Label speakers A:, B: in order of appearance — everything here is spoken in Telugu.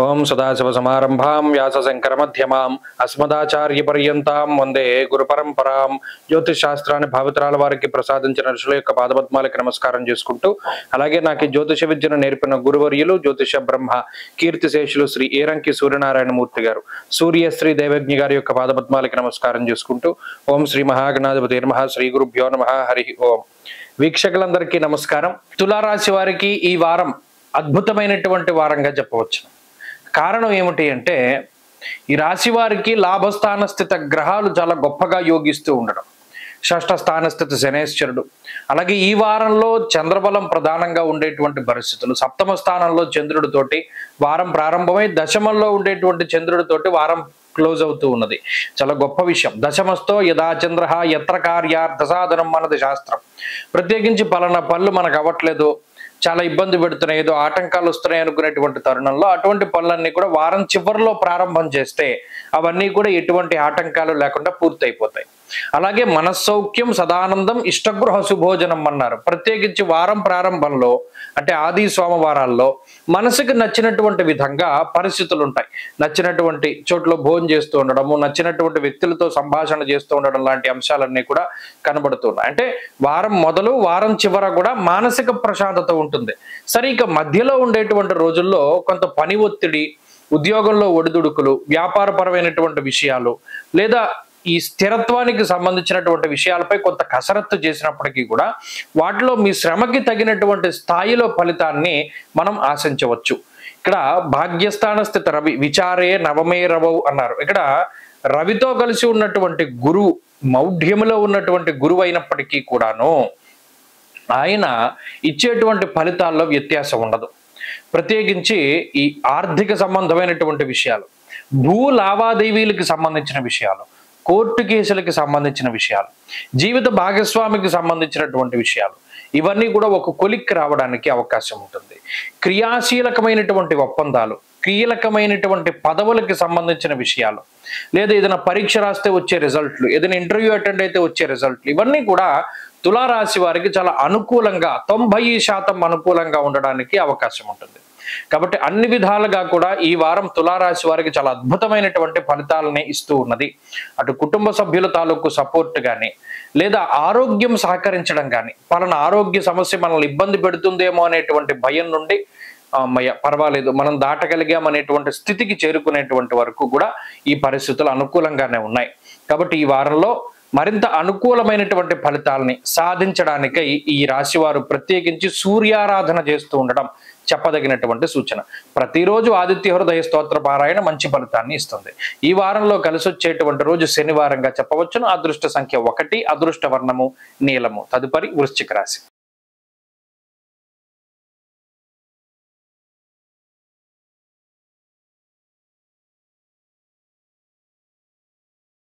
A: ఓం సదాశివసమారంభాం వ్యాసశంకరమధ్యమాం అస్మదాచార్యపర్యంతాం వందే గురు పరంపరాం. జ్యోతిష్ శాస్త్రాన్ని భావితరాల వారికి ప్రసాదించిన ఋషుల యొక్క పాదపద్మాలకి నమస్కారం చేసుకుంటూ, అలాగే నాకు జ్యోతిష విద్యను నేర్పిన గురువర్యులు జ్యోతిష బ్రహ్మ కీర్తిశేషులు శ్రీ ఏరంకి సూర్యనారాయణమూర్తి గారు, సూర్యశ్రీ దేవజ్ఞ గారి యొక్క పాదపద్మాలకి నమస్కారం చేసుకుంటూ, ఓం శ్రీ మహాగణాధిపతి నమః, శ్రీ గురుభ్యో నమః, హరి ఓం. వీక్షకులందరికీ నమస్కారం. తులారాశి వారికి ఈ వారం అద్భుతమైనటువంటి వారంగా చెప్పవచ్చు. కారణం ఏమిటి అంటే, ఈ రాశి వారికి లాభస్థాన స్థిత గ్రహాలు చాలా గొప్పగా యోగిస్తూ ఉండడం. షష్ఠ స్థాన స్థితి శనేశ్వరుడు, అలాగే ఈ వారంలో చంద్రబలం ప్రధానంగా ఉండేటువంటి పరిస్థితులు. సప్తమ స్థానంలో చంద్రుడితోటి వారం ప్రారంభమై దశమంలో ఉండేటువంటి చంద్రుడితోటి వారం క్లోజ్ అవుతూ ఉన్నది. చాలా గొప్ప విషయం. దశమస్తో యదా చంద్ర యత్ర కార్యార్థ సాధనం అన్నది శాస్త్రం. ప్రత్యేకించి పలానా పనులు మనకు అవ్వట్లేదు, చాలా ఇబ్బంది పెడుతున్నాయి, ఏదో ఆటంకాలు వస్తున్నాయి అనుకునేటువంటి తరుణంలో అటువంటి పనులన్నీ కూడా వారం చివరిలో ప్రారంభం చేస్తే అవన్నీ కూడా ఎటువంటి ఆటంకాలు లేకుండా పూర్తయిపోతాయి. అలాగే మనస్సౌఖ్యం సదానందం ఇష్టగృహ శుభోజనం అన్నారు. ప్రత్యేకించి వారం ప్రారంభంలో అంటే ఆది సోమవారాల్లో మనసుకు నచ్చినటువంటి విధంగా పరిస్థితులు ఉంటాయి. నచ్చినటువంటి చోట్ల భోజనం చేస్తూ ఉండడము, నచ్చినటువంటి వ్యక్తులతో సంభాషణ చేస్తూ ఉండడం లాంటి అంశాలన్నీ కూడా కనబడుతున్నాయి. అంటే వారం మొదలు వారం చివర కూడా మానసిక ప్రశాంతత ఉంటుంది. సరే, ఇక మధ్యలో ఉండేటువంటి రోజుల్లో కొంత పని ఒత్తిడి, ఉద్యోగంలో ఒడిదుడుకులు, వ్యాపారపరమైనటువంటి విషయాలు, లేదా ఈ స్థిరత్వానికి సంబంధించినటువంటి విషయాలపై కొంత కసరత్తు చేసినప్పటికీ కూడా వాటిలో మీ శ్రమకి తగినటువంటి స్థాయిలో ఫలితాన్ని మనం ఆశించవచ్చు. ఇక్కడ భాగ్యస్థాన స్థిత రవి విచారే నవమే రవౌ అన్నారు. ఇక్కడ రవితో కలిసి ఉన్నటువంటి గురువు మౌఢ్యములో ఉన్నటువంటి గురువు అయినప్పటికీ కూడాను ఆయన ఇచ్చేటువంటి ఫలితాల్లో వ్యత్యాసం ఉండదు. ప్రత్యేకించి ఈ ఆర్థిక సంబంధమైనటువంటి విషయాలు, భూ లావాదేవీలకు సంబంధించిన విషయాలు, కోర్టు కేసులకి సంబంధించిన విషయాలు, జీవిత భాగస్వామికి సంబంధించినటువంటి విషయాలు, ఇవన్నీ కూడా ఒక కొలిక్కి రావడానికి అవకాశం ఉంటుంది. క్రియాశీలకమైనటువంటి ఒప్పందాలు, కీలకమైనటువంటి పదవులకి సంబంధించిన విషయాలు, లేదా ఏదైనా పరీక్ష రాస్తే వచ్చే రిజల్ట్లు, ఏదైనా ఇంటర్వ్యూ అటెండ్ అయితే వచ్చే రిజల్ట్లు, ఇవన్నీ కూడా తులారాశి వారికి చాలా అనుకూలంగా 90% అనుకూలంగా ఉండడానికి అవకాశం ఉంటుంది. కాబట్టి అన్ని విధాలుగా కూడా ఈ వారం తులారాశి వారికి చాలా అద్భుతమైనటువంటి ఫలితాలని ఇస్తూ ఉన్నది. అటు కుటుంబ సభ్యుల తాలూకు సపోర్ట్ కానీ, లేదా ఆరోగ్యం సహకరించడం కానీ, పలానా ఆరోగ్య సమస్య మనల్ని ఇబ్బంది పెడుతుందేమో అనేటువంటి భయం నుండి పర్వాలేదు మనం దాటగలిగాం అనేటువంటి స్థితికి చేరుకునేటువంటి వరకు కూడా ఈ పరిస్థితులు అనుకూలంగానే ఉన్నాయి. కాబట్టి ఈ వారంలో మరింత అనుకూలమైనటువంటి ఫలితాలని సాధించడానికై ఈ రాశి వారు ప్రత్యేకించి సూర్యారాధన చేస్తూ ఉండడం చెప్పదగినటువంటి సూచన. ప్రతిరోజు ఆదిత్య హృదయ స్తోత్ర పారాయణ మంచి ఫలితాన్ని ఇస్తుంది. ఈ వారంలో కలిసి వచ్చేటువంటి రోజు శనివారంగా చెప్పవచ్చును. అదృష్ట సంఖ్య 1, అదృష్ట వర్ణము నీలము. తదుపరి వృశ్చిక రాశి.